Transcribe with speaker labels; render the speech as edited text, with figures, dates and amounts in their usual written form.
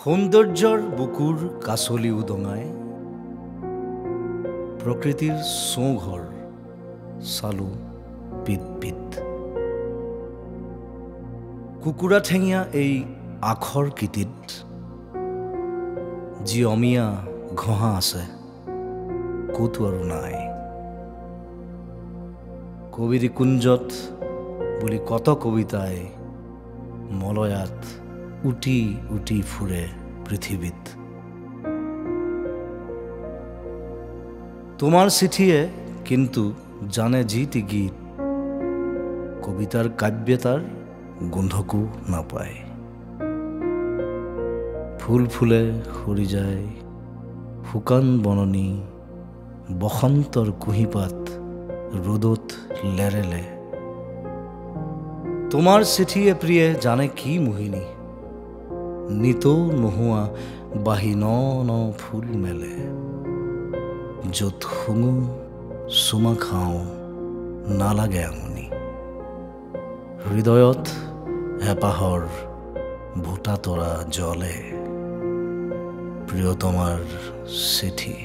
Speaker 1: সৌন্দৰ্যৰ বুকুৰ কাছলি উদঙাই প্ৰকৃতিৰ চৌঘৰ চালো পিত পিত কুকুৰা ঠেঙীয়া এই আখৰ কিটিত যি অমিয়া ঘঁহা আছে ক'তো আৰু নাই কবিৰ কুঞ্জত বুলি কত কবিতাই মলয়াত উটি উটি ফুৰে পৃথিৱীত তোমাৰ চিঠিয়ে কিন্তু জানে জিতি গীত কবিতাৰ কাব্যতাৰ গোন্ধকো নাপায় ফুল ফুলে সৰি যায় শুকান বননি বসন্তৰ কুঁহিপাত ৰ'দত লেৰেলে তোমাৰ চিঠিয়ে প্ৰিয়ে জানে কি মোহিনী নিতৌ নোহোৱা বাহি ন ন ফুল মেলে য'ত শুঙো চুমা খাওঁ নালাগে আমনি হৃদয়ত হেঁপাহৰ ভোটা তৰা জ্বলে প্ৰিয়তমাৰ চিঠি